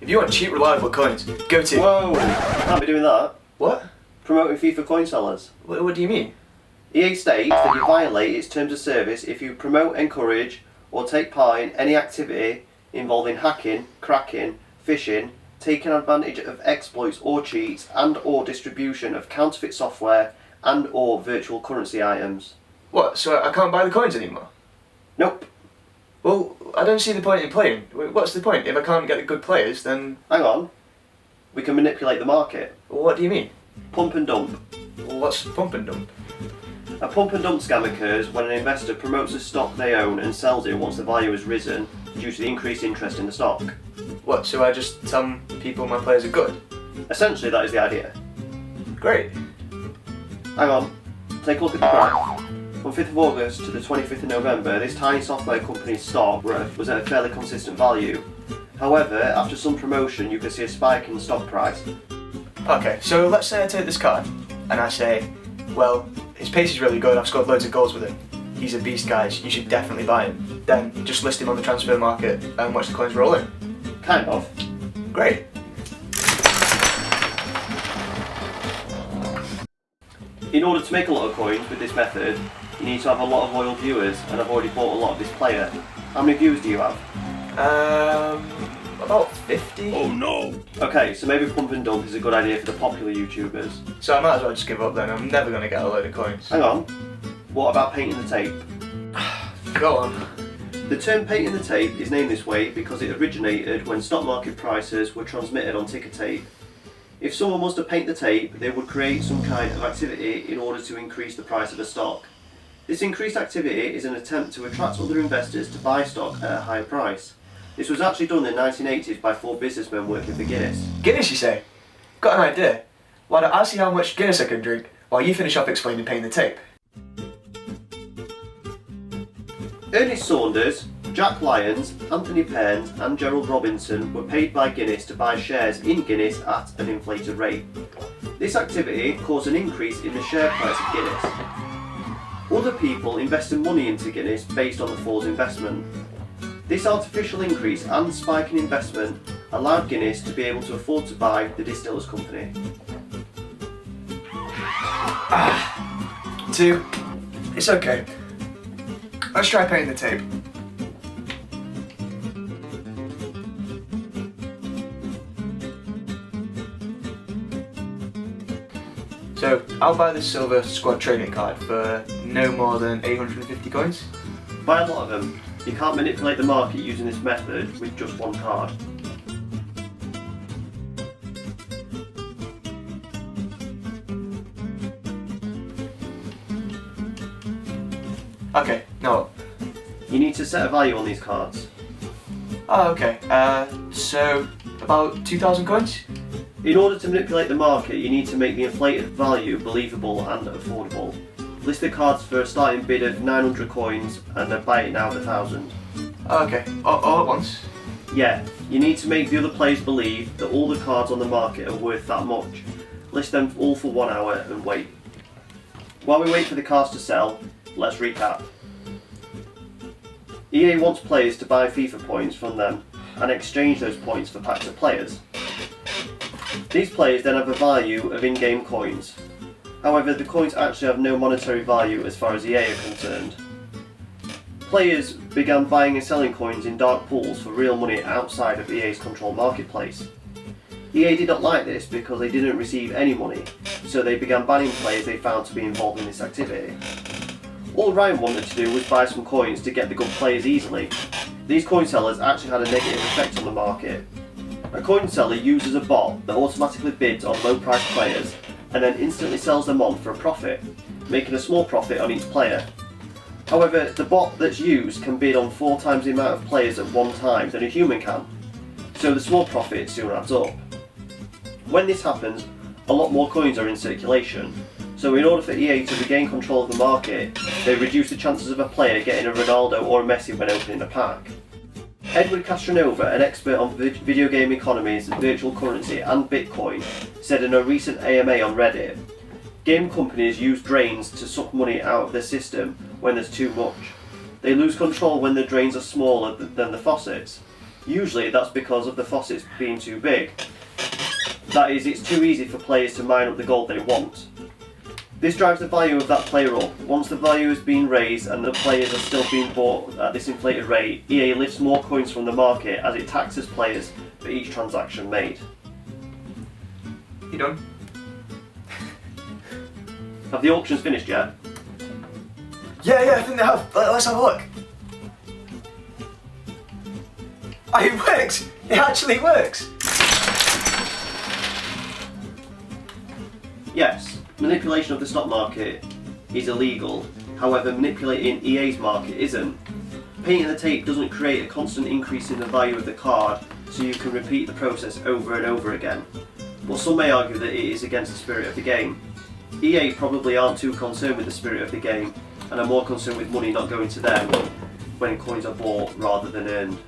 If you want cheap, reliable coins, go to... Whoa! Can't be doing that. What? Promoting FIFA coin sellers. What do you mean? EA states that you violate its terms of service if you promote, encourage, or take part in any activity involving hacking, cracking, phishing, taking advantage of exploits or cheats, and or distribution of counterfeit software and or virtual currency items. What, so I can't buy the coins anymore? Nope. Well, I don't see the point in playing. What's the point? If I can't get the good players, then... Hang on. We can manipulate the market. What do you mean? Pump and dump. Well, what's pump and dump? A pump and dump scam occurs when an investor promotes a stock they own and sells it once the value has risen due to the increased interest in the stock. What, so I just tell people my players are good? Essentially, that is the idea. Great. Hang on. Take a look at the graph. From 5th of August to the 25th of November, this tiny software company's stock was at a fairly consistent value. However, after some promotion, you can see a spike in the stock price. Okay, so let's say I take this card, and I say, well, his pace is really good, I've scored loads of goals with him. He's a beast, guys, you should definitely buy him. Then, just list him on the transfer market and watch the coins roll in. Kind of. Great. In order to make a lot of coins with this method, you need to have a lot of loyal viewers, and I've already bought a lot of this player. How many viewers do you have? About 50. Oh no! Okay, so maybe pump and dump is a good idea for the popular YouTubers. So I might as well just give up then, I'm never going to get a load of coins. Hang on. What about painting the tape? Go on. The term painting the tape is named this way because it originated when stock market prices were transmitted on ticker tape. If someone was to paint the tape, they would create some kind of activity in order to increase the price of a stock. This increased activity is an attempt to attract other investors to buy stock at a higher price. This was actually done in the 1980s by 4 businessmen working for Guinness. Guinness, you say? Got an idea. Why don't I see how much Guinness I can drink while you finish off explaining painting the tape? Ernest Saunders, Jack Lyons, Anthony Paines and Gerald Robinson were paid by Guinness to buy shares in Guinness at an inflated rate. This activity caused an increase in the share price of Guinness. Other people invested money into Guinness based on the fall's investment. This artificial increase and spike in investment allowed Guinness to be able to afford to buy the Distillers Company. 2. It's okay. Let's try painting the tape. So, I'll buy this silver squad training card for no more than 850 coins. Buy a lot of them. You can't manipulate the market using this method with just one card. Okay, no. You need to set a value on these cards. Oh, okay. So, about 2,000 coins? In order to manipulate the market, you need to make the inflated value believable and affordable. List the cards for a starting bid of 900 coins and then buy it now at 1,000. Oh, okay, all at once? Yeah, you need to make the other players believe that all the cards on the market are worth that much. List them all for 1 hour and wait. While we wait for the cards to sell, let's recap. EA wants players to buy FIFA points from them and exchange those points for packs of players. These players then have a value of in-game coins. However, the coins actually have no monetary value as far as EA are concerned. Players began buying and selling coins in dark pools for real money outside of EA's controlled marketplace. EA did not like this because they didn't receive any money, so they began banning players they found to be involved in this activity. All Ryan wanted to do was buy some coins to get the good players easily. These coin sellers actually had a negative effect on the market. A coin seller uses a bot that automatically bids on low priced players and then instantly sells them on for a profit, making a small profit on each player. However, the bot that's used can bid on 4 times the amount of players at one time than a human can, so the small profit soon adds up. When this happens, a lot more coins are in circulation, so in order for EA to regain control of the market, they reduce the chances of a player getting a Ronaldo or a Messi when opening a pack. Edward Castronova, an expert on video game economies, virtual currency and Bitcoin, said in a recent AMA on Reddit, game companies use drains to suck money out of their system when there's too much. They lose control when the drains are smaller than the faucets. Usually that's because of the faucets being too big. That is, it's too easy for players to mine up the gold they want. This drives the value of that player up. Once the value has been raised and the players are still being bought at this inflated rate, EA lifts more coins from the market as it taxes players for each transaction made. You done? Have the auctions finished yet? Yeah, I think they have. Let's have a look. Oh, it works! It actually works! Yes, manipulation of the stock market is illegal. However, manipulating EA's market isn't. Painting the tape doesn't create a constant increase in the value of the card, so you can repeat the process over and over again. But some may argue that it is against the spirit of the game. EA probably aren't too concerned with the spirit of the game, and are more concerned with money not going to them when coins are bought rather than earned.